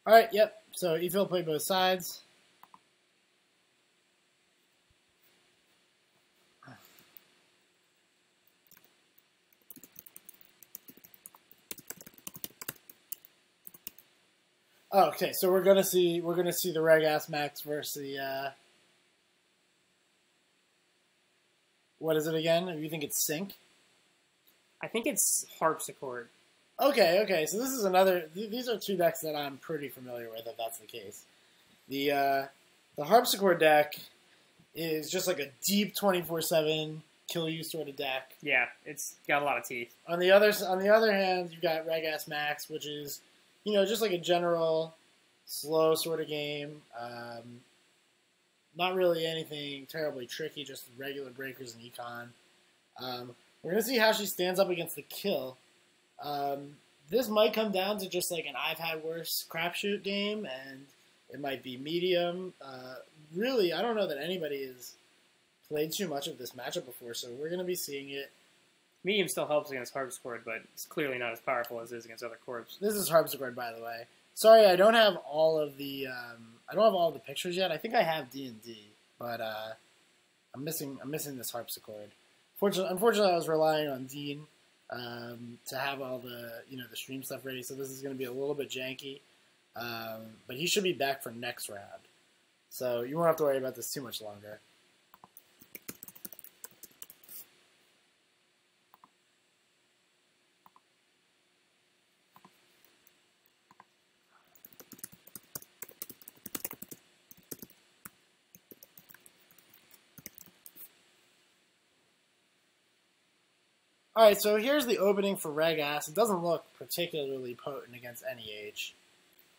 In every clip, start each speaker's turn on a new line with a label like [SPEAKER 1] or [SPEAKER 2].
[SPEAKER 1] All right, yep. So Efil played both sides. Oh, okay, so we're gonna see the Reg-Ass Max versus the what is it again? You think it's Sync?
[SPEAKER 2] I think it's Harpsichord.
[SPEAKER 1] Okay. So this is another. These are two decks that I'm pretty familiar with, if that's the case. The Harpsichord deck is just like a deep 24/7 kill you sort of deck.
[SPEAKER 2] Yeah, it's got a lot of teeth.
[SPEAKER 1] On the other hand, you've got Reg-Ass Max, which is just like a general slow sort of game. Not really anything terribly tricky, just regular breakers and econ. We're going to see how she stands up against the kill. This might come down to just like an I've had worse crapshoot game, and it might be medium. Really, I don't know that anybody has played too much of this matchup before, so we're going to be seeing it.
[SPEAKER 2] Medium still helps against Harpsichord, but it's clearly not as powerful as it is against other corps.
[SPEAKER 1] This is Harpsichord, by the way. Sorry, I don't have all of the pictures yet. I think I have D&D, but I'm missing this Harpsichord. Unfortunately, I was relying on Dean to have all the the stream stuff ready, so this is going to be a little bit janky. But he should be back for next round, so you won't have to worry about this too much longer. All right, so here's the opening for Reg-Ass. It doesn't look particularly potent against NEH.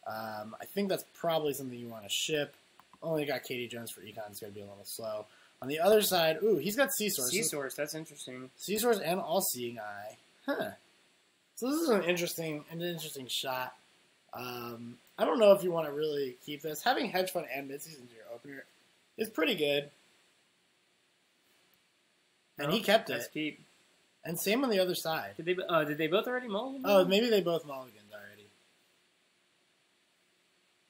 [SPEAKER 1] I think that's probably something you want to ship. Only got Katie Jones for econ. It's going to be a little slow. On the other side, ooh, he's got C-Source.
[SPEAKER 2] C-Source, that's interesting.
[SPEAKER 1] C-Source and All-Seeing Eye. Huh. So this is an interesting shot. I don't know if you want to really keep this. Having Hedge Fund and Midseason to your opener is pretty good. And he kept it.
[SPEAKER 2] That's keep.
[SPEAKER 1] And same on the other side.
[SPEAKER 2] Did they both already mulligan?
[SPEAKER 1] Oh, maybe they both mulliganed already.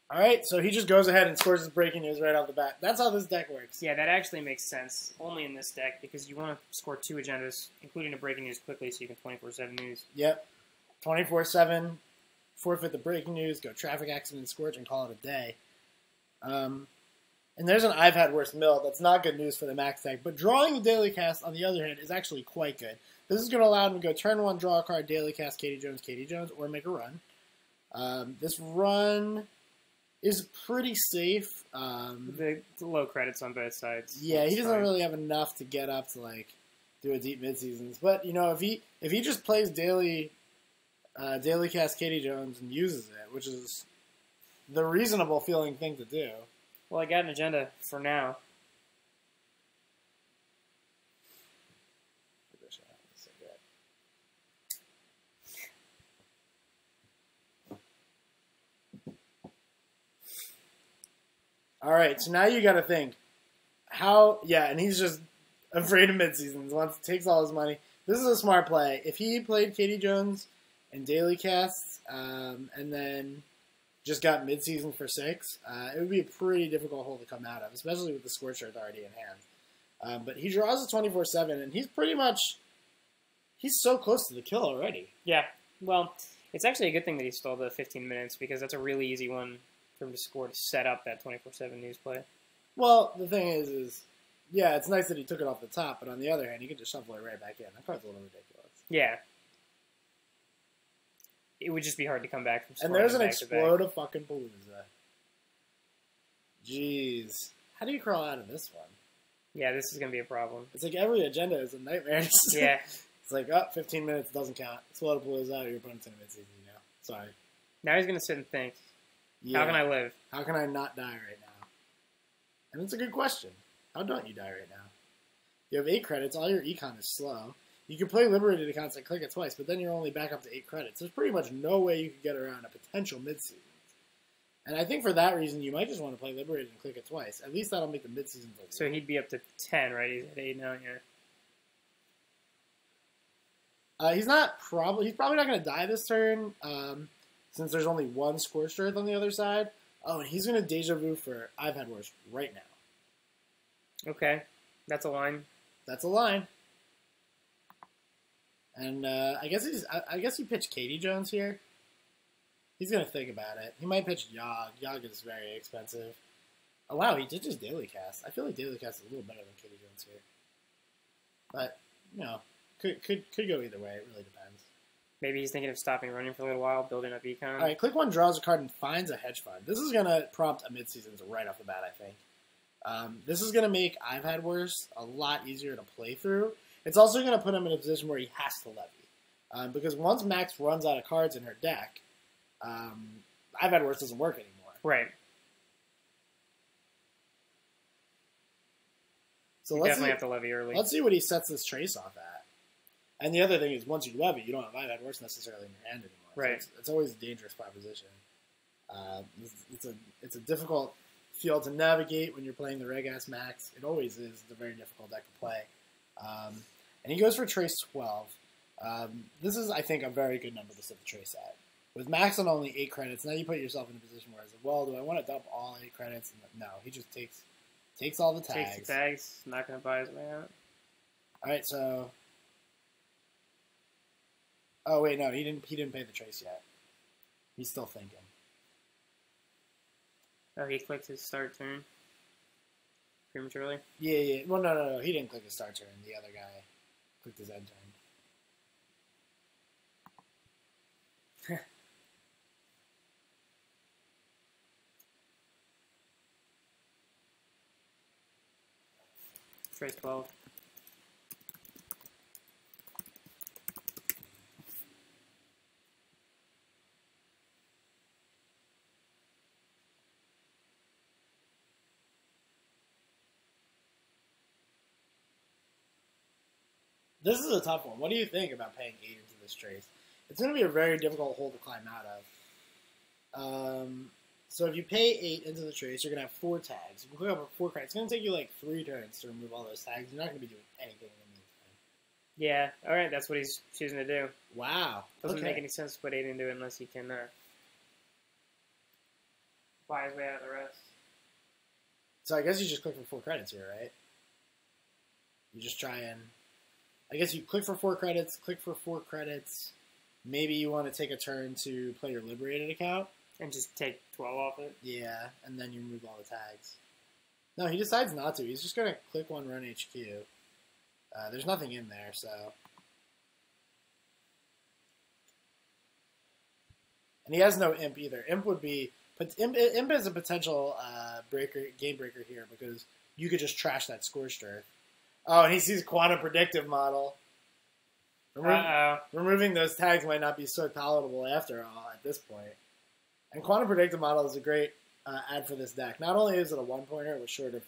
[SPEAKER 1] All right, so he just goes ahead and scores his breaking news right off the bat. That's how this deck works.
[SPEAKER 2] Yeah, that actually makes sense. Only in this deck, because you want to score 2 agendas, including a breaking news quickly, so you can 24/7 news.
[SPEAKER 1] Yep, 24/7, forfeit the breaking news, go traffic accident, scorch, and call it a day. And there's an I've had worse mill. That's not good news for the max deck. But drawing the daily cast, on the other hand, is actually quite good. This is going to allow him to go turn 1, draw a card, daily cast Katie Jones, or make a run. This run is pretty safe.
[SPEAKER 2] The low credits on both sides.
[SPEAKER 1] Yeah, he doesn't really have enough to get up to like do a deep mid-seasons. But if he just plays daily cast Katie Jones and uses it, which is the reasonable feeling thing to do.
[SPEAKER 2] Well, I got an agenda for now.
[SPEAKER 1] All right, so now you got to think and he's just afraid of mid-seasons. Takes all his money. This is a smart play. If he played Katie Jones and daily casts, and then just got mid-season for 6, it would be a pretty difficult hole to come out of, especially with the Scorcher already in hand. But he draws a 24/7, and he's so close to the kill already.
[SPEAKER 2] Yeah, well, it's actually a good thing that he stole the 15 minutes, because that's a really easy one for him to score to set up that 24/7 news play.
[SPEAKER 1] Well, the thing is, yeah, it's nice that he took it off the top, but on the other hand, he could just shuffle it right back in. That card's a little ridiculous.
[SPEAKER 2] Yeah. It would just be hard to come back from scoring.
[SPEAKER 1] And there's an explode of fucking Palooza. Jeez. How do you crawl out of this one?
[SPEAKER 2] Yeah, this is going to be a problem.
[SPEAKER 1] It's like every agenda is a nightmare.
[SPEAKER 2] Yeah.
[SPEAKER 1] It's like, 15 minutes doesn't count. Explode of Palooza, your opponent's in a mid-season, Sorry.
[SPEAKER 2] Now he's going to sit and think,
[SPEAKER 1] yeah.
[SPEAKER 2] How can I live?
[SPEAKER 1] How can I not die right now? And it's a good question. How don't you die right now? You have 8 credits. All your econ is slow. You can play Liberated to constant click it twice, but then you're only back up to 8 credits. There's pretty much no way you could get around a potential mid-season. And I think for that reason, you might just want to play Liberated and click it twice. At least that'll make the mid-seasons a little.
[SPEAKER 2] So he'd be up to 10, right? He's at 8 now, yeah.
[SPEAKER 1] He's probably not going to die this turn. since there's only one score strength on the other side. Oh, and he's going to Deja Vu for I've Had Worse right now.
[SPEAKER 2] Okay. That's a line.
[SPEAKER 1] That's a line. And I guess he pitched Katie Jones here. He's going to think about it. He might pitch Yogg. Yogg is very expensive. Oh, wow, he did just Daily Cast. I feel like Daily Cast is a little better than Katie Jones here. But, you know, could go either way. It really depends.
[SPEAKER 2] Maybe he's thinking of stopping running for a little while, building up econ.
[SPEAKER 1] All right, click one, draws a card, and finds a hedge fund. This is going to prompt a midseason right off the bat, I think. This is going to make I've Had Worse a lot easier to play through. It's also going to put him in a position where he has to levy. Because once Max runs out of cards in her deck, I've Had Worse doesn't work anymore.
[SPEAKER 2] Right.
[SPEAKER 1] So
[SPEAKER 2] you definitely have to levy early.
[SPEAKER 1] Let's see what he sets this trace off at. And the other thing is, once you levy, you don't have I've Had Worse necessarily in your hand anymore.
[SPEAKER 2] Right.
[SPEAKER 1] So it's always a dangerous proposition. It's a difficult field to navigate when you're playing the Reg-Ass Max. It always is. It's a very difficult deck to play. And he goes for Trace 12. This is, I think, a very good number to set the Trace at. With Max on only 8 credits, now you put yourself in a position where it's like, well, do I want to dump all 8 credits? No, he just takes all the tags.
[SPEAKER 2] Takes the tags. Not going to buy his way out.
[SPEAKER 1] All right, so... Oh, wait, no, he didn't pay the Trace yet. He's still thinking.
[SPEAKER 2] Oh, he clicked his start turn prematurely?
[SPEAKER 1] Yeah. Well, no. He didn't click his start turn. The other guy clicked his end turn.
[SPEAKER 2] Trace 12.
[SPEAKER 1] This is a tough one. What do you think about paying 8 into this trace? It's going to be a very difficult hole to climb out of. So if you pay 8 into the trace, you're going to have 4 tags. You can click up 4 credits. It's going to take you like 3 turns to remove all those tags. You're not going to be doing anything in the meantime.
[SPEAKER 2] Yeah, alright, that's what he's choosing to do.
[SPEAKER 1] Wow.
[SPEAKER 2] Doesn't make any sense to put 8 into it unless he can buy his way out of the rest.
[SPEAKER 1] So I guess you just click for 4 credits here, right? You just try and... I guess you click for 4 credits, Maybe you want to take a turn to play your Liberated account.
[SPEAKER 2] And just take 12 off it?
[SPEAKER 1] Yeah, and then you remove all the tags. No, he decides not to. He's just going to click 1 Run HQ. There's nothing in there, so... And he has no Imp either. Imp would be... But Imp is a potential game breaker here because you could just trash that score strength. Oh, and he sees Quantum Predictive Model. Removing those tags might not be so palatable after all at this point. And Quantum Predictive Model is a great ad for this deck. Not only is it a 1-pointer, which sort of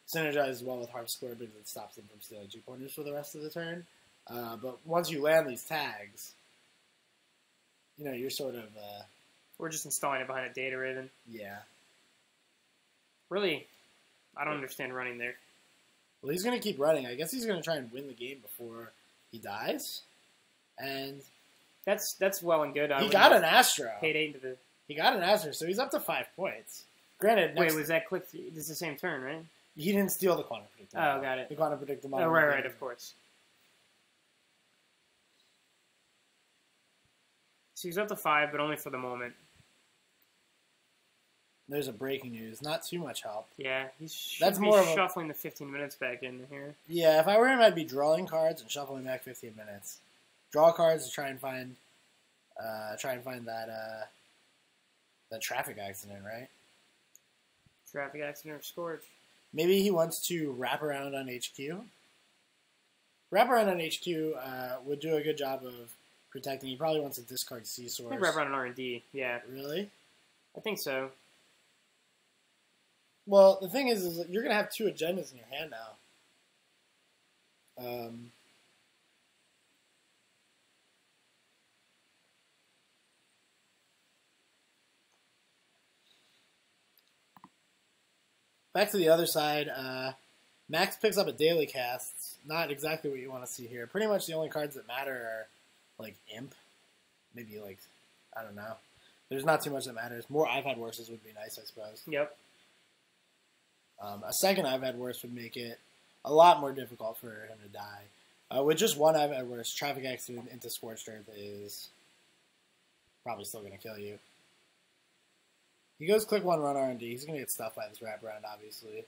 [SPEAKER 1] synergizes well with Harpsichord because it stops them from stealing 2-pointers for the rest of the turn, but once you land these tags, you know, you're sort of...
[SPEAKER 2] We're just installing it behind a Data Raven.
[SPEAKER 1] Yeah.
[SPEAKER 2] Really, I don't understand running there.
[SPEAKER 1] Well, he's going to keep running. I guess he's going to try and win the game before he dies. And
[SPEAKER 2] that's well and good.
[SPEAKER 1] He got an Astro.
[SPEAKER 2] Paid 8 into the...
[SPEAKER 1] He got an Astro, so he's up to 5 points. Granted,
[SPEAKER 2] wait, was that click? This is the same turn, right?
[SPEAKER 1] He didn't steal the Quantum Predictor Model.
[SPEAKER 2] Oh, got it.
[SPEAKER 1] The Quantum Predictor Model.
[SPEAKER 2] Oh, right, of course. So he's up to 5, but only for the moment.
[SPEAKER 1] There's a breaking news. Not too much help.
[SPEAKER 2] Yeah, he's shuffling the 15 minutes back in here.
[SPEAKER 1] Yeah, if I were him, I'd be drawing cards and shuffling back 15 minutes. Draw cards to try and find that traffic accident, right?
[SPEAKER 2] Traffic accident or Scorch.
[SPEAKER 1] Maybe he wants to wrap around on HQ. Wrap around on HQ would do a good job of protecting. He probably wants to discard C-Source.
[SPEAKER 2] I think wrap around on R&D, yeah.
[SPEAKER 1] Really?
[SPEAKER 2] I think so.
[SPEAKER 1] Well, the thing is you're going to have 2 agendas in your hand now. Back to the other side, Max picks up a Daily Cast. Not exactly what you want to see here. Pretty much the only cards that matter are, like, Imp. Maybe, like, I don't know. There's not too much that matters. More I've had worses would be nice, I suppose.
[SPEAKER 2] Yep.
[SPEAKER 1] A second I've had worse would make it a lot more difficult for him to die. With just one I've had worse, traffic accident into Scorched Earth is probably still going to kill you. He goes click 1, run R&D. He's going to get stuffed by this wraparound, obviously.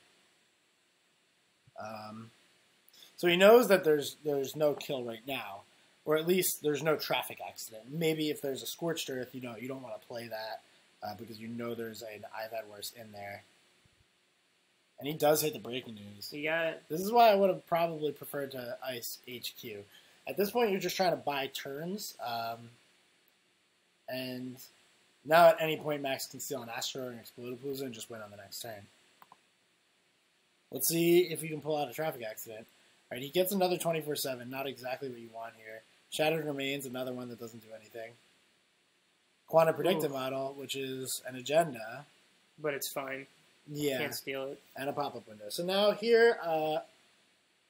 [SPEAKER 1] So he knows that there's no kill right now, or at least there's no traffic accident. Maybe if there's a Scorched Earth, you don't want to play that because you know there's an I've had worse in there. And he does hit the breaking news.
[SPEAKER 2] You got it.
[SPEAKER 1] This is why I would have probably preferred to ice HQ. At this point, you're just trying to buy turns, and now at any point, Max can steal an Astro or an Explodapalooza and just win on the next turn. Let's see if he can pull out a traffic accident. All right, he gets another 24/7. Not exactly what you want here. Shattered Remains, another one that doesn't do anything. Quantum Predictive Model, which is an agenda.
[SPEAKER 2] But it's fine.
[SPEAKER 1] Yeah.
[SPEAKER 2] Can't steal it.
[SPEAKER 1] And a pop-up window. So now here, I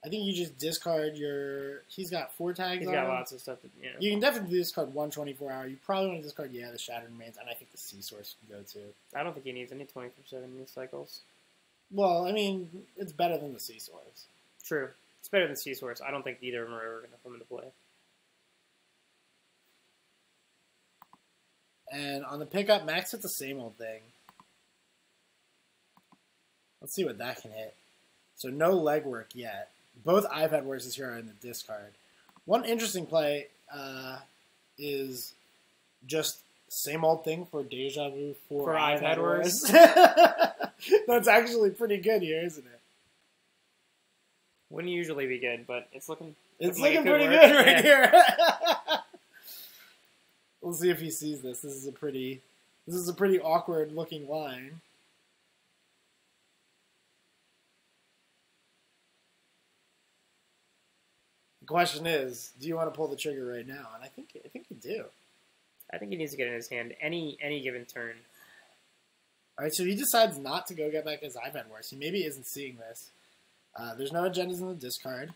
[SPEAKER 1] think you just discard your... He's got 4 tags
[SPEAKER 2] He's
[SPEAKER 1] on
[SPEAKER 2] got
[SPEAKER 1] him.
[SPEAKER 2] lots of stuff.
[SPEAKER 1] You can definitely discard one 24-hour. You probably want to discard, the Shattered Remains, and I think the Sea Source can go too.
[SPEAKER 2] I don't think he needs any 24/7 news cycles.
[SPEAKER 1] Well, I mean, it's better than the Sea Source.
[SPEAKER 2] True. It's better than Sea Source. I don't think either of them are ever going to come into play.
[SPEAKER 1] And on the pickup, Max hits the same old thing. Let's see what that can hit. So no legwork yet. Both I've had worses here are in the discard. One interesting play is just same old thing for Deja Vu for I've had worse. That's actually pretty good here, isn't it?
[SPEAKER 2] Wouldn't usually be good, but it's looking
[SPEAKER 1] looking pretty good right here. We'll see if he sees this. This is a pretty awkward looking line. The question is, do you want to pull the trigger right now? And I think you do.
[SPEAKER 2] I think he needs to get in his hand any given turn.
[SPEAKER 1] All right, so he decides not to go get back his I've had worse. He maybe isn't seeing this. There's no agendas in the discard.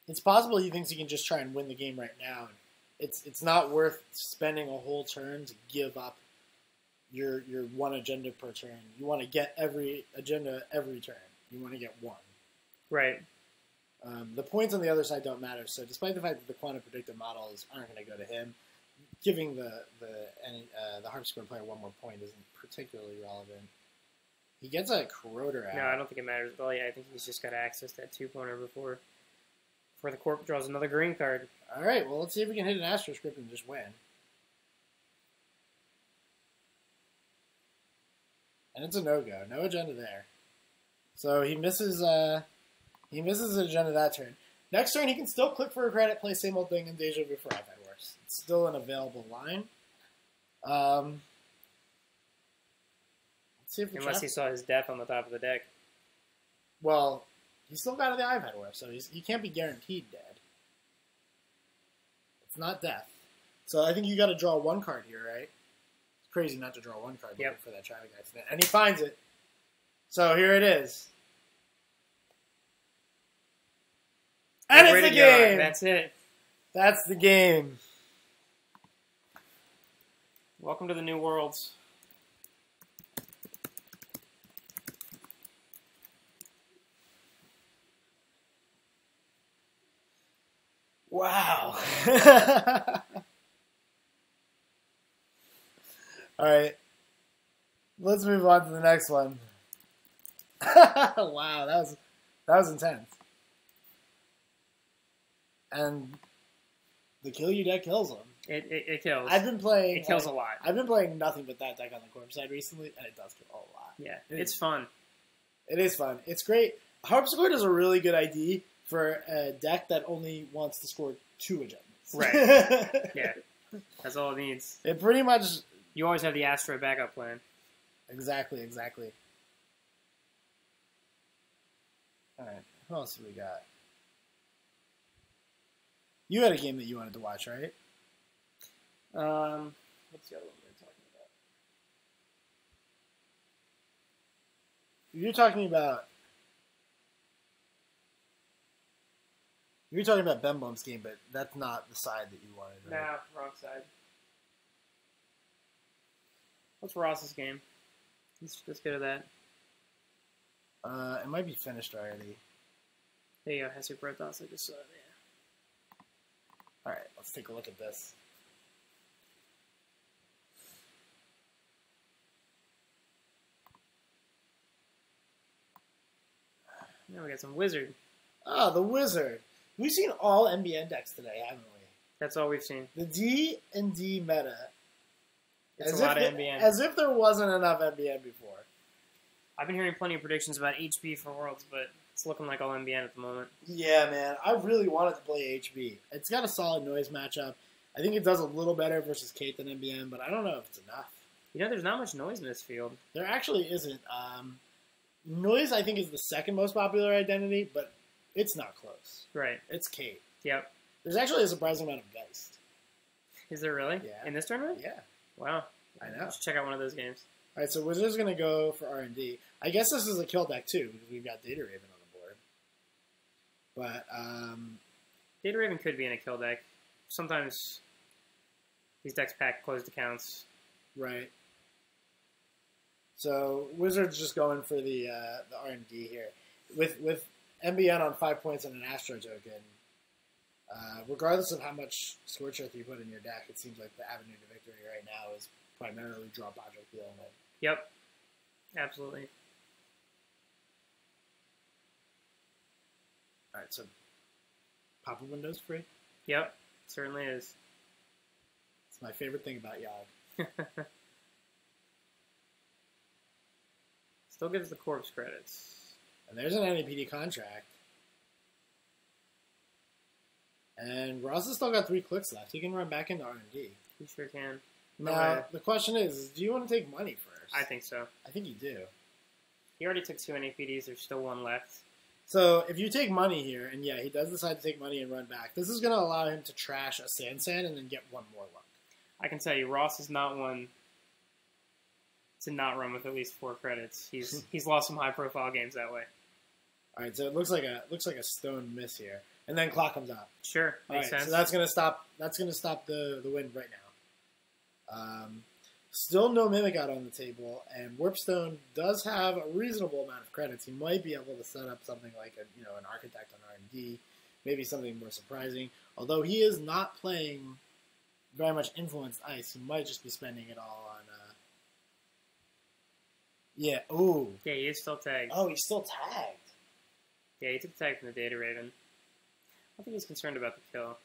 [SPEAKER 1] It's possible he thinks he can just try and win the game right now. It's not worth spending a whole turn to give up your one agenda per turn. You want to get every agenda every turn. You want to get one. Right. The points on the other side don't matter. So despite the fact that the quantum predictive models aren't going to go to him, giving the Harpsichord player one more point isn't particularly relevant. He gets a Corroder out.
[SPEAKER 2] No, I don't think it matters at all. Yeah, I think he's just got to access that 2-pointer before the Corp draws another green card.
[SPEAKER 1] All right, well, let's see if we can hit an Astro Script and just win. And it's a no-go. No agenda there. So he misses the agenda that turn. Next turn, he can still click for a credit, play same old thing, and Deja Vu for I've had worse. It's still an available line. Let's see if
[SPEAKER 2] unless he saw his death on the top of the deck.
[SPEAKER 1] Well, he's still got the I've had worse, so he can't be guaranteed dead. It's not death. So I think you got to draw one card here, right? It's crazy not to draw one card looking for that traffic accident. And he finds it. So here it is. And it's the game!
[SPEAKER 2] That's it.
[SPEAKER 1] That's the game.
[SPEAKER 2] Welcome to the New Worlds.
[SPEAKER 1] Wow. All right. Let's move on to the next one. Wow, that was intense. And the Kill You deck kills him.
[SPEAKER 2] It kills.
[SPEAKER 1] I've been playing.
[SPEAKER 2] It kills a lot.
[SPEAKER 1] I've been playing nothing but that deck on the Corp side recently, and it does kill a lot.
[SPEAKER 2] Yeah, it's fun.
[SPEAKER 1] It is fun. It's great. Harpsichord is a really good ID for a deck that only wants to score 2 agendas.
[SPEAKER 2] Right. Yeah. That's all it needs.
[SPEAKER 1] It pretty much...
[SPEAKER 2] You always have the Astro backup plan.
[SPEAKER 1] Exactly. Alright, who else have we got? You had a game that you wanted to watch, right?
[SPEAKER 2] What's the other one we were talking about?
[SPEAKER 1] You're talking You're talking about Ben Blum's game, but that's not the side that you wanted, right?
[SPEAKER 2] Nah, wrong side. What's Ross's game? Let's go to that.
[SPEAKER 1] It might be finished already.
[SPEAKER 2] There you go, hasuprotoss. I just saw it, yeah.
[SPEAKER 1] Alright, let's take a look at this.
[SPEAKER 2] Now we got some wizard.
[SPEAKER 1] Ah, the wizard. We've seen all NBN decks today, haven't we?
[SPEAKER 2] That's all we've seen.
[SPEAKER 1] The D&D meta.
[SPEAKER 2] It's a lot of NBN.
[SPEAKER 1] As if there wasn't enough NBN before.
[SPEAKER 2] I've been hearing plenty of predictions about HB for Worlds, but it's looking like all NBN at the moment.
[SPEAKER 1] Yeah, man. I really wanted to play HB. It's got a solid noise matchup. I think it does a little better versus Kate than NBN, but I don't know if it's enough.
[SPEAKER 2] You know, there's not much noise in this field.
[SPEAKER 1] There actually isn't. Noise, I think, is the second most popular identity, but it's not close.
[SPEAKER 2] Right.
[SPEAKER 1] It's Kate.
[SPEAKER 2] Yep.
[SPEAKER 1] There's actually a surprising amount of Geist.
[SPEAKER 2] Is there really?
[SPEAKER 1] Yeah.
[SPEAKER 2] In this tournament?
[SPEAKER 1] Yeah.
[SPEAKER 2] Wow.
[SPEAKER 1] I know.
[SPEAKER 2] Let's check out one of those games.
[SPEAKER 1] All right, so Wizard's going to go for R&D. I guess this is a kill deck, too, because we've got Data Raven on the board. But,
[SPEAKER 2] Data Raven could be in a kill deck. Sometimes these decks pack closed accounts.
[SPEAKER 1] right. So Wizard's just going for the R&D here. With NBN on 5 points and an Astro token, regardless of how much Scorch Earth you put in your deck, it seems like the avenue to victory right now is primarily draw Project Deal and win.
[SPEAKER 2] Yep. Absolutely.
[SPEAKER 1] All right, so pop-up window's free.
[SPEAKER 2] Yep. Certainly is.
[SPEAKER 1] It's my favorite thing about Yogg.
[SPEAKER 2] Still gives the corpse credits.
[SPEAKER 1] And there's an NAPD contract. And Ross has still got 3 clicks left. He can run back into R&D.
[SPEAKER 2] He sure can.
[SPEAKER 1] Now, the question is, do you want to take money first?
[SPEAKER 2] I think so.
[SPEAKER 1] I think you do.
[SPEAKER 2] He already took 2 NAPDs. There's still 1 left.
[SPEAKER 1] So, if you take money here, and yeah, he does decide to take money and run back, this is going to allow him to trash a Sand and then get 1 more luck.
[SPEAKER 2] I can tell you, Ross is not one to not run with at least 4 credits. He's lost some high-profile games that way.
[SPEAKER 1] All right, so it looks like a stone miss here, and then clock comes out.
[SPEAKER 2] Sure, makes sense.
[SPEAKER 1] So that's gonna stop. That's gonna stop the wind right now. Still no Mimic out on the table, and Warpstone does have a reasonable amount of credits. He might be able to set up something like an Architect on R&D, maybe something more surprising. Although he is not playing very much Influenced Ice, he might just be spending it all on. Yeah. Ooh.
[SPEAKER 2] Yeah, he is still tagged.
[SPEAKER 1] Oh, he's still tagged.
[SPEAKER 2] Yeah, he took the tag from the Data Raven. I don't think he's concerned about the kill.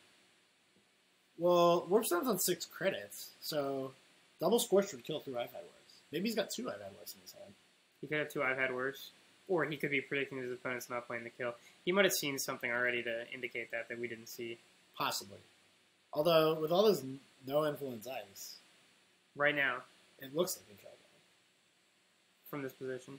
[SPEAKER 1] Well, Warpstone's on 6 credits, so double Scorch would kill through I've Had Worse. Maybe he's got 2 I've Had Worse in his hand.
[SPEAKER 2] He could have 2 I've Had Worse. Or he could be predicting his opponent's not playing the kill. He might have seen something already to indicate that we didn't see.
[SPEAKER 1] Possibly. Although, with all this no Influence Ice,
[SPEAKER 2] right now,
[SPEAKER 1] it looks like a kill.
[SPEAKER 2] From this position.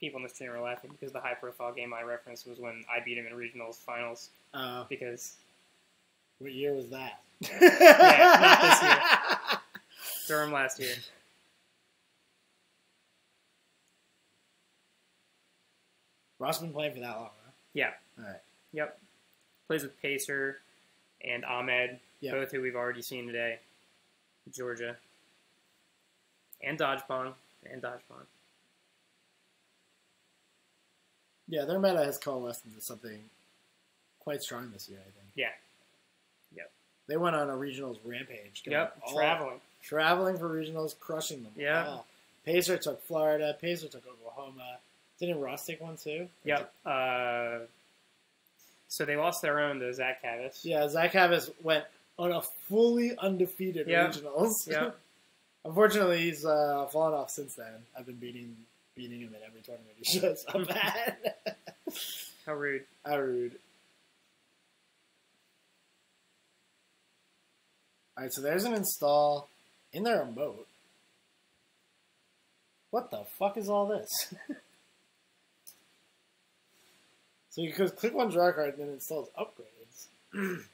[SPEAKER 2] People in the stream are laughing because the high-profile game I referenced was when I beat him in regionals finals. Because
[SPEAKER 1] what year was that?
[SPEAKER 2] Yeah, not this year. Durham last year.
[SPEAKER 1] Ross been playing for that long, huh?
[SPEAKER 2] Yeah.
[SPEAKER 1] All right.
[SPEAKER 2] Yep. Plays with Pacer and Ahmed, both who we've already seen today. Georgia. And Dodge Pong.
[SPEAKER 1] Yeah, their meta has coalesced into something quite strong this year, I think.
[SPEAKER 2] Yeah. Yep.
[SPEAKER 1] They went on a regionals rampage.
[SPEAKER 2] Traveling
[SPEAKER 1] for regionals, crushing them.
[SPEAKER 2] Yeah.
[SPEAKER 1] All. Pacer took Florida. Pacer took Oklahoma. Didn't Ross take one too?
[SPEAKER 2] Yep. So they lost their own to Zach Cavis.
[SPEAKER 1] Yeah, Zach Cavis went on a fully undefeated regionals.
[SPEAKER 2] Yep.
[SPEAKER 1] Unfortunately, he's fallen off since then. I've been beating him in every tournament he shows up at.
[SPEAKER 2] How rude.
[SPEAKER 1] How rude. Alright, so there's an install in the remote. What the fuck is all this? So you could click one draw card and then it installs upgrades.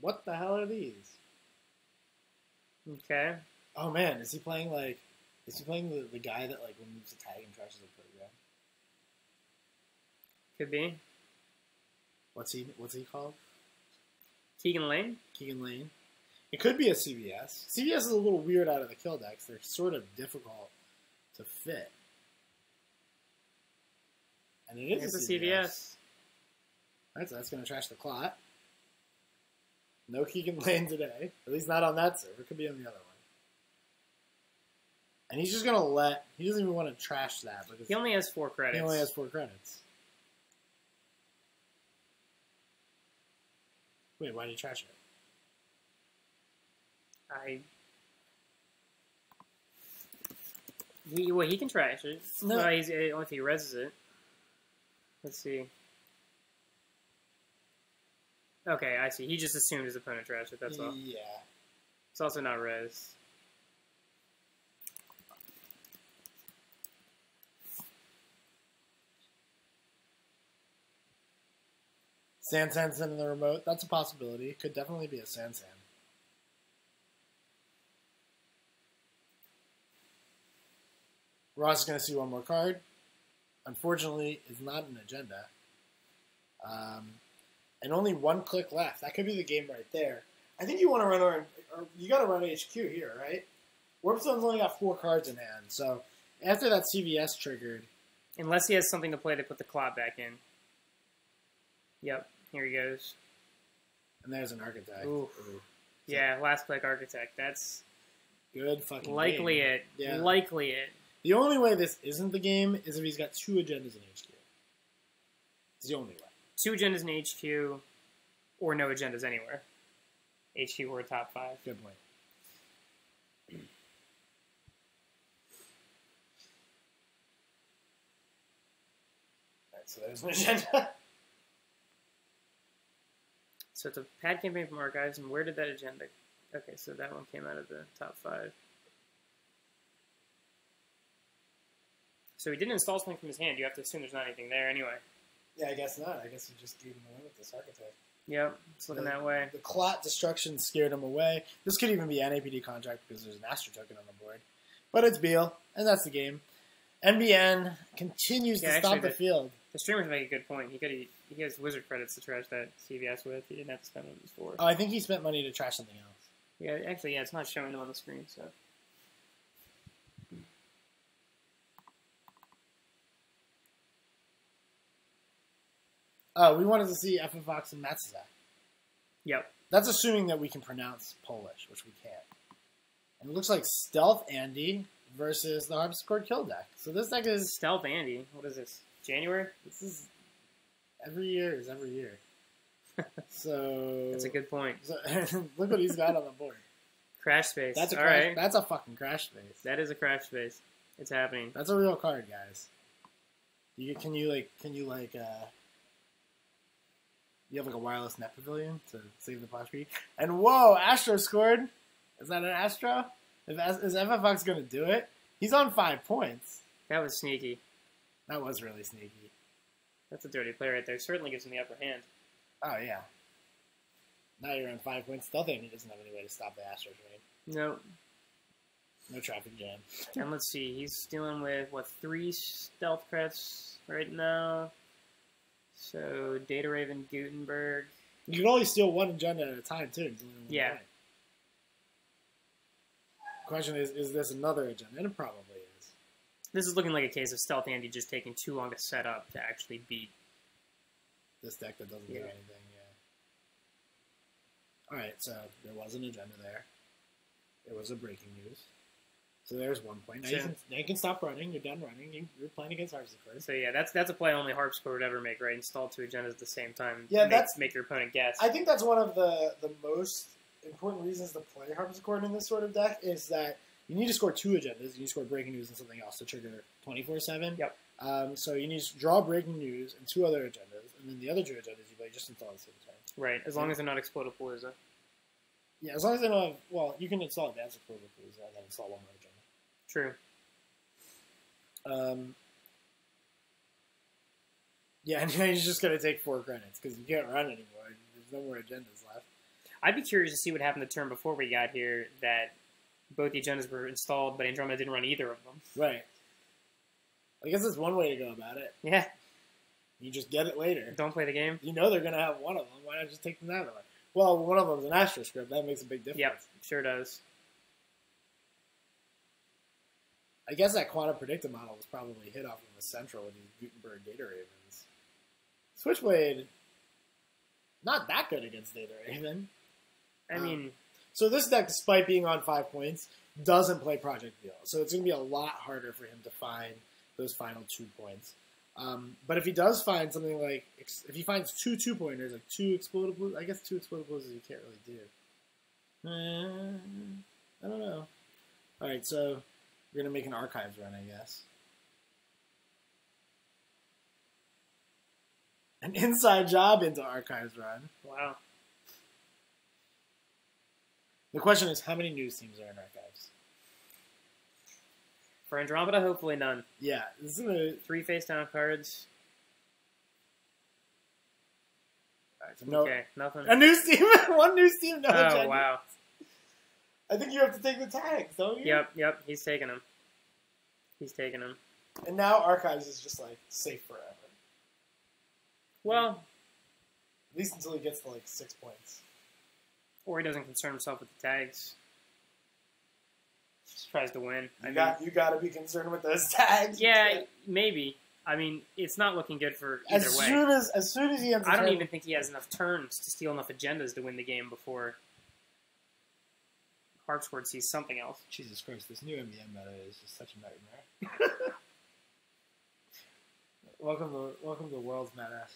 [SPEAKER 1] What the hell are these?
[SPEAKER 2] Okay.
[SPEAKER 1] Oh man, is he playing the guy that like removes the tag and trashes the program?
[SPEAKER 2] Could be.
[SPEAKER 1] What's he called?
[SPEAKER 2] Keegan Lane?
[SPEAKER 1] Keegan Lane. It could be a CVS. CVS is a little weird out of the kill decks. They're sort of difficult to fit. And it is
[SPEAKER 2] a CVS.
[SPEAKER 1] Alright, so that's going to trash the clot. No Keegan Lane today. At least not on that server. It could be on the other one. And he's just going to let... He doesn't even want to trash that. Because
[SPEAKER 2] he only has 4 credits.
[SPEAKER 1] He only has 4 credits. Wait, why did he trash it?
[SPEAKER 2] He can trash it.
[SPEAKER 1] No.
[SPEAKER 2] Only if he reses it. Let's see. Okay, I see. He just assumed his opponent trashed it, that's all.
[SPEAKER 1] Yeah.
[SPEAKER 2] It's also not res.
[SPEAKER 1] Sansan's in the remote. That's a possibility. It could definitely be a Sansan. Ross is going to see one more card. Unfortunately, it's not an agenda. And only 1 click left. That could be the game right there. I think you want to run or you got to run HQ here, right? Warpstone's only got 4 cards in hand, so after that CVS triggered...
[SPEAKER 2] Unless he has something to play to put the clot back in. Yep, here he goes.
[SPEAKER 1] And there's an Architect.
[SPEAKER 2] Ooh.
[SPEAKER 1] Ooh.
[SPEAKER 2] Yeah, last click Architect. That's...
[SPEAKER 1] Good fucking
[SPEAKER 2] likely
[SPEAKER 1] game.
[SPEAKER 2] it.
[SPEAKER 1] Yeah.
[SPEAKER 2] Likely it.
[SPEAKER 1] The only way this isn't the game is if he's got 2 agendas in HQ. It's the only way.
[SPEAKER 2] 2 agendas in HQ, or no agendas anywhere. HQ or top 5.
[SPEAKER 1] Good point. Alright, so there's an agenda.
[SPEAKER 2] So it's a pad campaign from Archives, and where did that agenda... Okay, so that one came out of the top 5. So he didn't install something from his hand. You have to assume there's not anything there anyway.
[SPEAKER 1] Yeah, I guess not. I guess he just gave him away with this Architect.
[SPEAKER 2] Yep, it's looking that way.
[SPEAKER 1] The clot destruction scared him away. This could even be an APD contract because there's an Astro token on the board. But it's Beal, and that's the game. NBN continues to stop the field.
[SPEAKER 2] The streamers make a good point. He has wizard credits to trash that CVS with. He didn't have to spend them before.
[SPEAKER 1] Oh, I think he spent money to trash something else.
[SPEAKER 2] Yeah, actually, yeah, it's not showing them on the screen, so...
[SPEAKER 1] Oh, we wanted to see FFox and Matzazak.
[SPEAKER 2] Yep.
[SPEAKER 1] That's assuming that we can pronounce Polish, which we can't. And it looks like Stealth Andy versus the Harpsichord kill deck. So this deck is...
[SPEAKER 2] Stealth Andy? What is this? January?
[SPEAKER 1] This is... Every year is every year. So...
[SPEAKER 2] That's a good point.
[SPEAKER 1] So, look what he's got on the board.
[SPEAKER 2] Crash Space.
[SPEAKER 1] That's a
[SPEAKER 2] All
[SPEAKER 1] crash,
[SPEAKER 2] right.
[SPEAKER 1] That's a fucking Crash Space.
[SPEAKER 2] That is a Crash Space. It's happening.
[SPEAKER 1] That's a real card, guys. You have like a wireless net pavilion to save the flash speed. And whoa, Astro scored. Is that an Astro? Is FFox going to do it? He's on 5 points.
[SPEAKER 2] That was sneaky.
[SPEAKER 1] That was really sneaky.
[SPEAKER 2] That's a dirty play right there. Certainly gives him the upper hand.
[SPEAKER 1] Oh, yeah. Now you're on 5 points. Still think he doesn't have any way to stop the Astro train.
[SPEAKER 2] No.
[SPEAKER 1] No traffic jam.
[SPEAKER 2] And let's see. He's dealing with, 3 stealth credits right now. So, Data Raven, Gutenberg.
[SPEAKER 1] You can only steal 1 agenda at a time, too.
[SPEAKER 2] Yeah.
[SPEAKER 1] Point. Question is this another agenda? And it probably is.
[SPEAKER 2] This is looking like a case of Stealth Andy just taking too long to set up to actually beat
[SPEAKER 1] this deck that doesn't do anything, yeah. Alright, so there was an agenda there. It was a breaking news. So there's 1 point. Now you can stop running. You're done running. You're playing against Harpsichord.
[SPEAKER 2] So yeah, that's a play only Harpsichord would ever make, right? Install 2 agendas at the same time.
[SPEAKER 1] Yeah,
[SPEAKER 2] make your opponent guess.
[SPEAKER 1] I think that's one of the most important reasons to play Harpsichord in this sort of deck is that you need to score 2 agendas. You need to score breaking news and something else to trigger 24/7.
[SPEAKER 2] Yep.
[SPEAKER 1] So you need to draw breaking news and 2 other agendas, and then the other 2 agendas you play just install at the same time.
[SPEAKER 2] Right, as long as they're not explodable, is it?
[SPEAKER 1] Yeah, as long as they don't have... Well, you can install advanced explodable clues and then install one more agenda.
[SPEAKER 2] True.
[SPEAKER 1] Yeah, and then he's just going to take 4 credits because you can't run anymore. There's no more agendas left.
[SPEAKER 2] I'd be curious to see what happened the turn before we got here that both the agendas were installed, but Andromeda didn't run either of them.
[SPEAKER 1] Right. I guess that's one way to go about it.
[SPEAKER 2] Yeah.
[SPEAKER 1] You just get it later.
[SPEAKER 2] Don't play the game.
[SPEAKER 1] You know they're going to have one of them. Why not just take them that way? Well, one of them is an Astro script. That makes a big difference.
[SPEAKER 2] Yep, sure does.
[SPEAKER 1] I guess that quantum predictor model was probably hit off of the central with these Gutenberg Data Ravens. Switchblade, not that good against Data Raven.
[SPEAKER 2] I mean...
[SPEAKER 1] So this deck, despite being on 5 points, doesn't play Project Veil. So it's going to be a lot harder for him to find those final 2 points. But if he does find something like... If he finds 2 2-pointers, like 2 explodable... I guess 2 explodable you can't really do. I don't know. Alright, so we're going to make an archives run, I guess. An inside job into archives run.
[SPEAKER 2] Wow.
[SPEAKER 1] The question is, how many news teams are in archives?
[SPEAKER 2] For Andromeda, hopefully none.
[SPEAKER 1] Yeah. This is
[SPEAKER 2] 3 face-down cards.
[SPEAKER 1] Right, so
[SPEAKER 2] okay, nothing.
[SPEAKER 1] A news team? 1 news team, no agenda.
[SPEAKER 2] Oh, wow.
[SPEAKER 1] I think you have to take the tags, don't you?
[SPEAKER 2] Yep, he's taking them.
[SPEAKER 1] And now archives is just, like, safe forever.
[SPEAKER 2] Well...
[SPEAKER 1] At least until he gets to, like, 6 points.
[SPEAKER 2] Or he doesn't concern himself with the tags. Just tries to win.
[SPEAKER 1] You got to be concerned with those tags.
[SPEAKER 2] Yeah, maybe. I mean, it's not looking good for either way.
[SPEAKER 1] As soon as he ends
[SPEAKER 2] I don't even think he has enough turns to steal enough agendas to win the game before Harpsichord sees something else.
[SPEAKER 1] Jesus Christ, this new MBM meta is just such a nightmare. Welcome to World's Meta,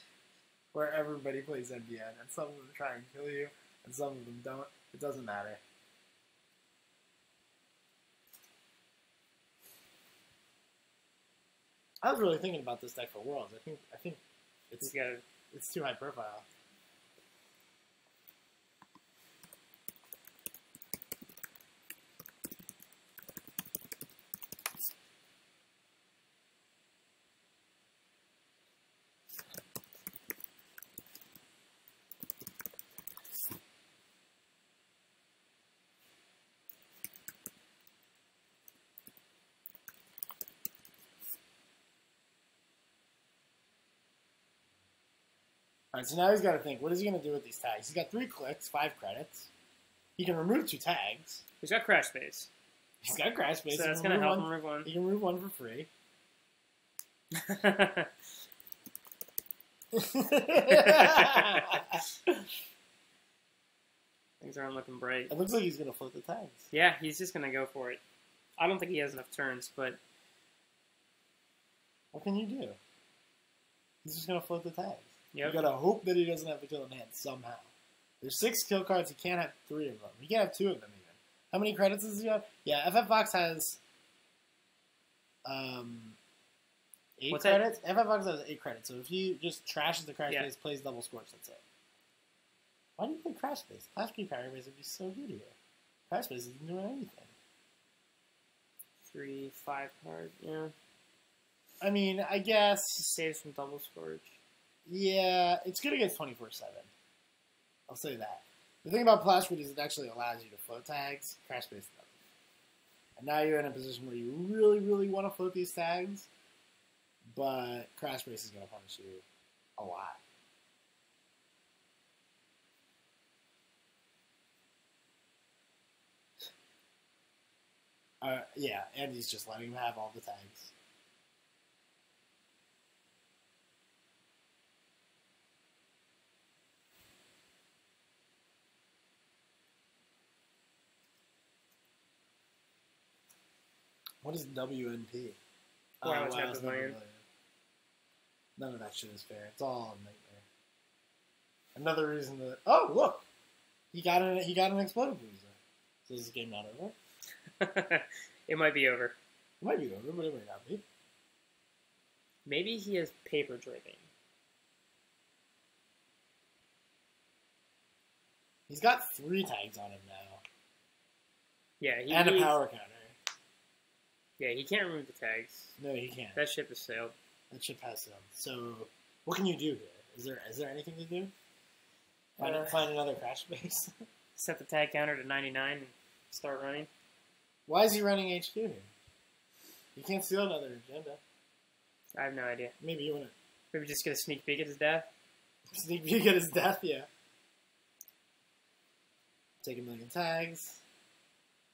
[SPEAKER 1] where everybody plays NBN, and some of them try and kill you, and some of them don't. It doesn't matter. I was really thinking about this deck for Worlds. I think it's too high profile. Alright, so now he's got to think, what is he going to do with these tags? He's got 3 clicks, 5 credits. He can remove 2 tags.
[SPEAKER 2] He's got Crash Space.
[SPEAKER 1] He's got Crash Space.
[SPEAKER 2] So that's going to help him remove 1.
[SPEAKER 1] He can remove 1 for free.
[SPEAKER 2] Things aren't looking bright.
[SPEAKER 1] It looks like he's going to flip the tags.
[SPEAKER 2] Yeah, he's just going to go for it. I don't think he has enough turns, but...
[SPEAKER 1] What can you do? He's just going to flip the tags.
[SPEAKER 2] Yep.
[SPEAKER 1] You got to hope that he doesn't have to kill in hand somehow. There's 6 kill cards. He can't have 3 of them. He can't have 2 of them even. How many credits does he have? Yeah, FF Fox has 8
[SPEAKER 2] What's
[SPEAKER 1] credits. FF Fox has 8 credits. So if he just trashes the Crash Base, plays double scores, that's it. Why do you play Crash Base? Clash Key Power Base would be so good here. Crash Base isn't doing anything.
[SPEAKER 2] 3, 5 card, yeah.
[SPEAKER 1] I mean, I guess...
[SPEAKER 2] Saves from double storage.
[SPEAKER 1] Yeah, it's good against 24/7. I'll say that. The thing about Plashwood is it actually allows you to float tags. Crash Base doesn't. And now you're in a position where you really, really want to float these tags, but Crash Base is going to punish you a lot. Yeah, and he's just letting him have all the tags. What is WNP?
[SPEAKER 2] Wow,
[SPEAKER 1] It's
[SPEAKER 2] never million.
[SPEAKER 1] None of that shit is fair. It's all a nightmare. Another reason that... Oh, look! He got an exploded boozer. So is this game not over?
[SPEAKER 2] It might be over.
[SPEAKER 1] It might be over, but it might not be.
[SPEAKER 2] Maybe he has paper draping.
[SPEAKER 1] He's got 3 tags on him now.
[SPEAKER 2] Yeah,
[SPEAKER 1] and a power counter.
[SPEAKER 2] Yeah, he can't remove the tags.
[SPEAKER 1] No, he can't.
[SPEAKER 2] That ship has sailed.
[SPEAKER 1] That ship has sailed. So, what can you do here? Is there anything to do? Find another crash base?
[SPEAKER 2] Set the tag counter to 99 and start running.
[SPEAKER 1] Why is he running HQ here? You can't steal another agenda.
[SPEAKER 2] I have no idea.
[SPEAKER 1] Maybe you want to...
[SPEAKER 2] Maybe just get a sneak peek at his death?
[SPEAKER 1] Sneak peek at his death, yeah. Take 1,000,000 tags.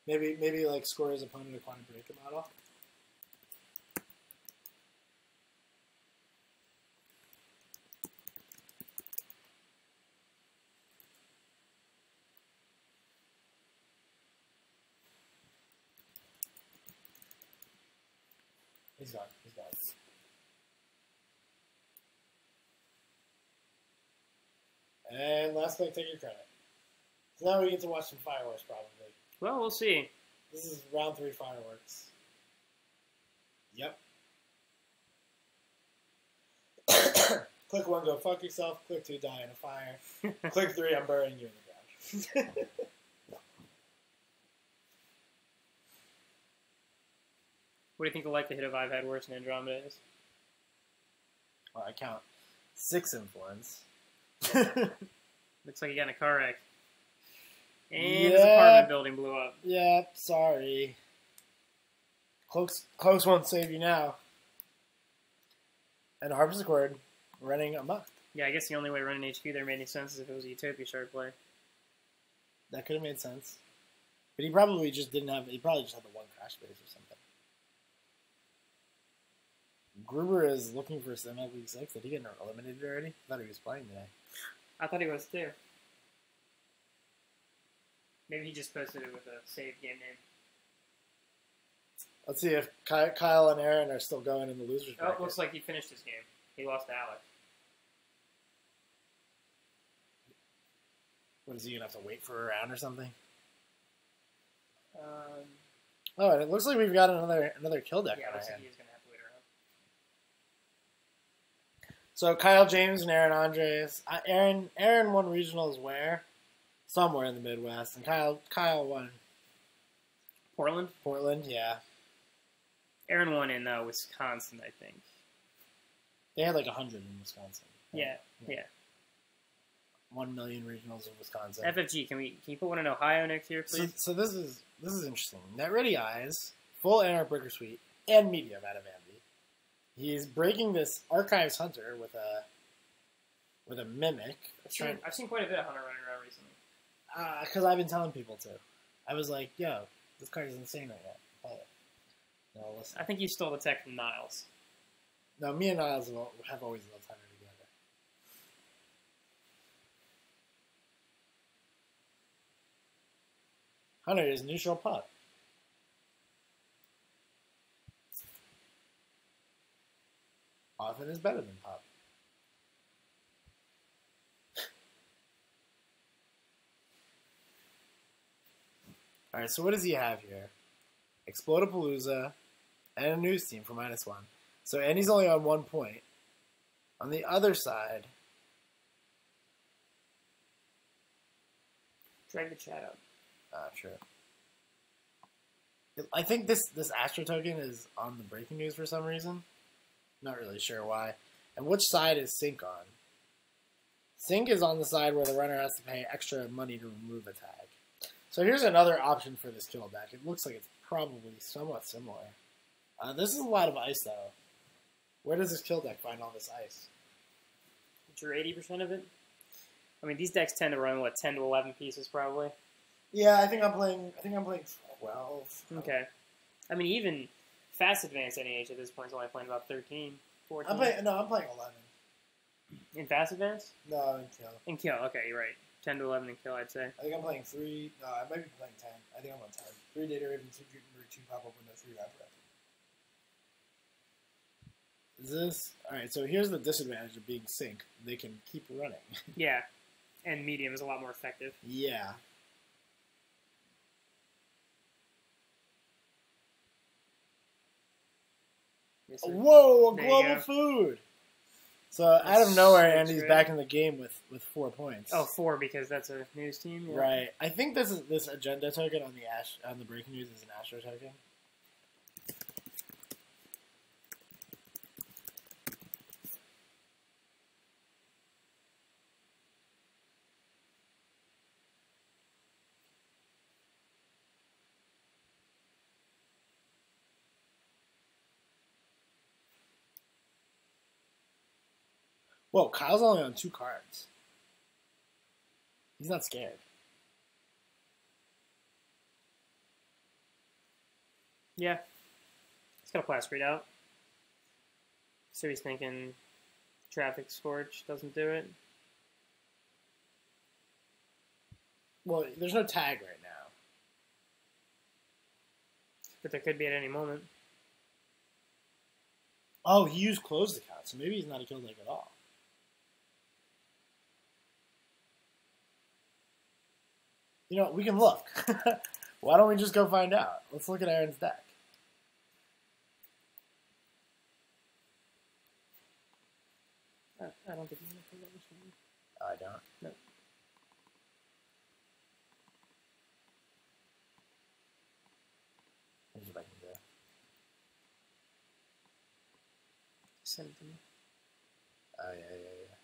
[SPEAKER 1] Maybe like score his opponent a quantum breaker model. He's gone. He's gone. And last click, take your credit. So now we get to watch some fireworks, probably.
[SPEAKER 2] Well, we'll see.
[SPEAKER 1] This is round 3 fireworks. Yep. Click 1, go fuck yourself. Click 2, die in a fire. Click 3, I'm burying you in the ground.
[SPEAKER 2] What do you think the likelihood of I've had worse than Andromeda is?
[SPEAKER 1] Well, I count 6 influence.
[SPEAKER 2] Looks like he got in a car wreck. And his apartment building blew up.
[SPEAKER 1] Yep, sorry. Close won't save you now. And Harpsichord running amok.
[SPEAKER 2] Yeah, I guess the only way running HQ there made any sense is if it was a Utopia shard play.
[SPEAKER 1] That could have made sense. But he probably just didn't have... He probably just had the 1 crash base or something. Gruber is looking for some at week 6. Did he get eliminated already? I thought he was playing today.
[SPEAKER 2] I thought he was too. Maybe he just posted it with a save game name.
[SPEAKER 1] Let's see if Kyle and Aaron are still going in the losers bracket.
[SPEAKER 2] Oh, it looks like he finished his game. He lost to Alec.
[SPEAKER 1] What, is he going to have to wait for a round or something?
[SPEAKER 2] Oh,
[SPEAKER 1] and it looks like we've got another kill deck.
[SPEAKER 2] Yeah, it looks like he is going to have to wait around.
[SPEAKER 1] So Kyle James and Aaron Aandries. Aaron won regionals where? Somewhere in the Midwest. And Kyle won.
[SPEAKER 2] Portland?
[SPEAKER 1] Portland, yeah.
[SPEAKER 2] Aaron won in Wisconsin, I think.
[SPEAKER 1] They had like 100 in Wisconsin.
[SPEAKER 2] Right? Yeah.
[SPEAKER 1] 1 million regionals in Wisconsin.
[SPEAKER 2] FFG, can you put one in Ohio next year, please?
[SPEAKER 1] So this is interesting. Net Ready Eyes, full Anarch Breaker Suite, and medium out of Andy. He's breaking this Archives Hunter with a Mimic.
[SPEAKER 2] I've seen quite a bit of Hunter running around recently.
[SPEAKER 1] Because I've been telling people to. I was like, yo, this card is insane right now. Play it. No, listen.
[SPEAKER 2] I think you stole the tech from Niles.
[SPEAKER 1] No, me and Niles have always loved Hunter together. Hunter is neutral pup. Often is better than pup. Alright, so what does he have here? Explodapalooza and a news team for -1. So Andy's only on 1 point. On the other side...
[SPEAKER 2] Drag the chat up.
[SPEAKER 1] Sure. I think this Astro token is on the breaking news for some reason. Not really sure why. And which side is Sync on? Sync is on the side where the runner has to pay extra money to remove a tag. So here's another option for this kill deck. It looks like it's probably somewhat similar. This is a lot of ice, though. Where does this kill deck find all this ice?
[SPEAKER 2] Drew 80% of it? I mean, these decks tend to run, 10 to 11 pieces, probably?
[SPEAKER 1] Yeah, I think I'm playing 12.
[SPEAKER 2] Okay. I mean, even fast advanced NEH at this point is only playing about 13, 14.
[SPEAKER 1] I'm playing 11.
[SPEAKER 2] In fast advance?
[SPEAKER 1] No, in kill.
[SPEAKER 2] In kill, okay, you're right. 10 to 11 in kill, I'd say.
[SPEAKER 1] I think I'm playing 3. No, I might be playing 10. I think I'm on 10. 3 Data Raven, 2 Gutenberg, 2 pop-up window, 3 Rapper. Is this... Alright, so here's the disadvantage of being Sync. They can keep running.
[SPEAKER 2] Yeah. And medium is a lot more effective.
[SPEAKER 1] Yeah.
[SPEAKER 2] Yes,
[SPEAKER 1] whoa, a global food! So out of nowhere,
[SPEAKER 2] six,
[SPEAKER 1] Andy's
[SPEAKER 2] right?
[SPEAKER 1] back in the game with 4 points.
[SPEAKER 2] Oh, 4 because that's a news team. Yeah.
[SPEAKER 1] Right. I think this agenda token on the breaking news is an Astro token. Whoa, Kyle's only on 2 cards. He's not scared.
[SPEAKER 2] Yeah. He's got a Plaster out. So he's thinking Traffic Scorch doesn't do it.
[SPEAKER 1] Well, there's no tag right now.
[SPEAKER 2] But there could be at any moment.
[SPEAKER 1] Oh, he used closed account, so maybe he's not a kill deck at all. You know, we can look. Why don't we just go find out? Let's look at Aaron's deck.
[SPEAKER 2] I don't think he's going to play that machine.
[SPEAKER 1] Oh, I don't.
[SPEAKER 2] No.
[SPEAKER 1] Here's what I can do.
[SPEAKER 2] Send it to me.
[SPEAKER 1] Oh, yeah.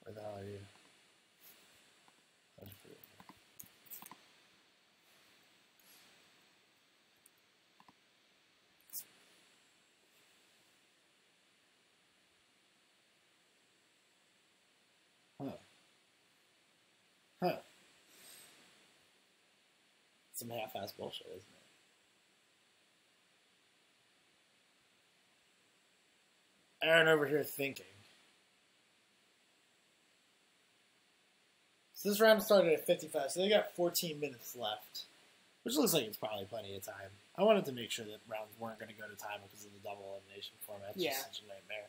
[SPEAKER 1] Where the hell are you? Huh. Some half-ass bullshit, isn't it? Aaron over here thinking. So this round started at 55, so they got 14 minutes left. Which looks like it's probably plenty of time. I wanted to make sure that rounds weren't going to go to time because of the double elimination format. It's just such a nightmare.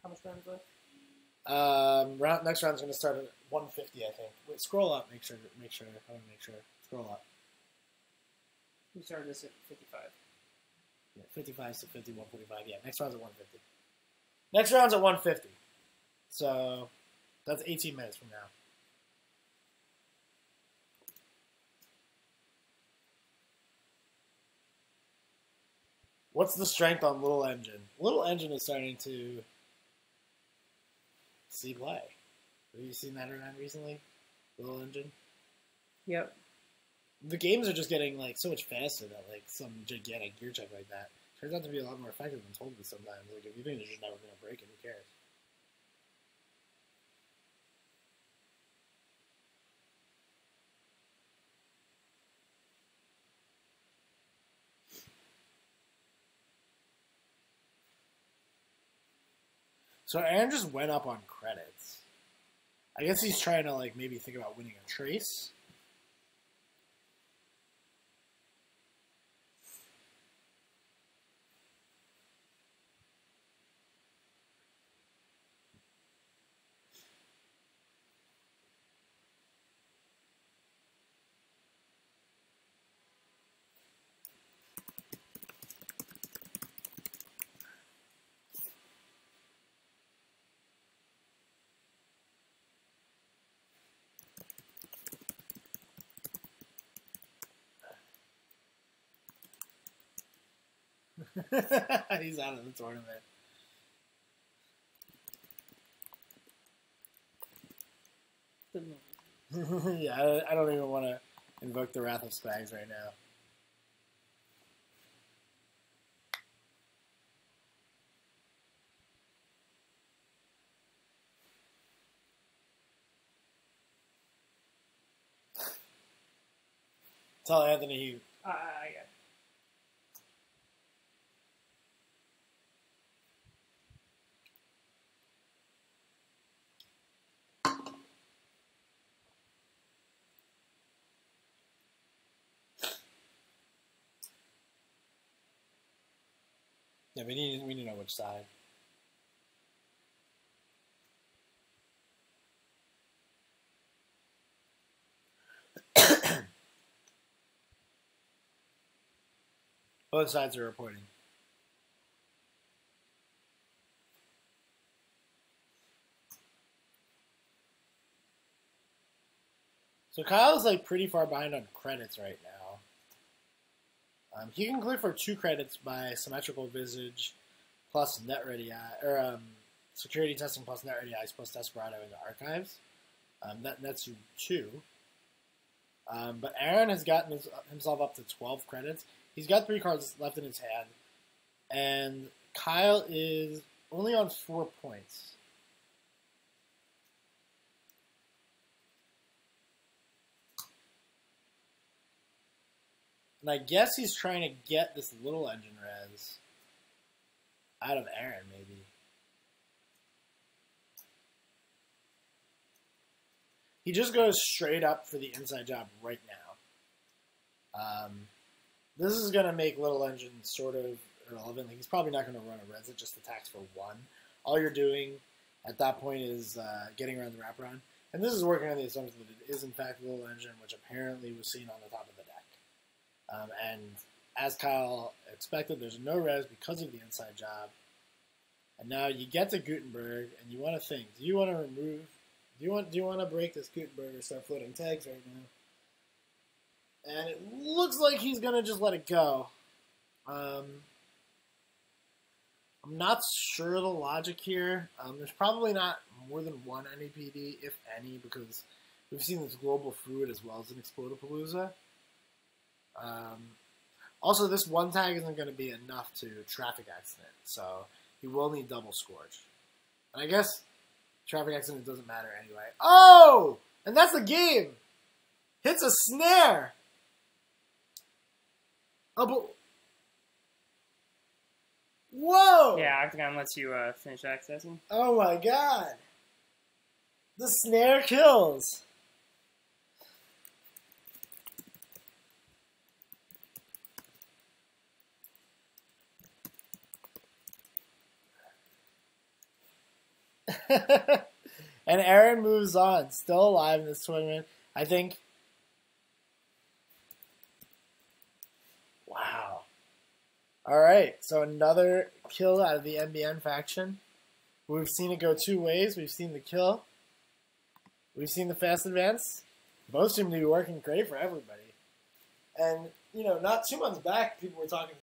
[SPEAKER 2] How much time is left?
[SPEAKER 1] Next round's going to start at 150, I think. Wait, scroll up. Make sure. I want to make sure. Scroll up.
[SPEAKER 2] We started this at 55.
[SPEAKER 1] Yeah, 55 to 51, 45. Yeah, next round's at 150. Next round's at 150. So that's 18 minutes from now. What's the strength on Little Engine? Little Engine is starting to see play. Have you seen that around recently? Little Engine?
[SPEAKER 2] Yep.
[SPEAKER 1] The games are just getting like so much faster that like some gigantic gear check like that turns out to be a lot more effective than told me sometimes. Like if you think they're just never going to break it, who cares? So Aaron just went up on credits. I guess he's trying to like maybe think about winning a trace. He's out of the tournament. Yeah, I don't even want to invoke the Wrath of Spags right now. Tell Anthony he...
[SPEAKER 2] I got it.
[SPEAKER 1] Yeah, we need to know which side. Both sides are reporting. So Kyle's like pretty far behind on credits right now. He can clear for 2 credits by symmetrical visage plus net ready or security testing plus net ready eyes plus desperado into archives. That's 2. But Aaron has gotten himself up to 12 credits. He's got 3 cards left in his hand, and Kyle is only on 4 points. And I guess he's trying to get this little engine res out of Aaron, maybe. He just goes straight up for the inside job right now. This is going to make little engine sort of irrelevant. Like, he's probably not going to run a res, it just attacks for 1. All you're doing at that point is getting around the wraparound. And this is working on the assumption that it is, in fact, a little engine, which apparently was seen on the top of the deck. And as Kyle expected, there's no res because of the inside job. And now you get to Gutenberg, and you want to think: do you want to remove? Do you want to break this Gutenberg or start floating tags right now? And it looks like he's gonna just let it go. I'm not sure of the logic here. There's probably not more than 1 NAPD, if any, because we've seen this global fruit as well as an Explodapalooza. Also, this 1 tag isn't going to be enough to traffic accident, so he will need double scourge. And I guess traffic accident doesn't matter anyway. Oh! And that's the game! Hits a snare! Oh, but... Whoa!
[SPEAKER 2] Yeah, Octagon lets you finish accessing.
[SPEAKER 1] Oh my god! The snare kills! And Aaron moves on, still alive in this tournament. I think. Wow. All right, so another kill out of the NBN faction. We've seen it go 2 ways. We've seen the kill. We've seen the fast advance. Both seem to be working great for everybody. And, you know, not 2 months back, people were talking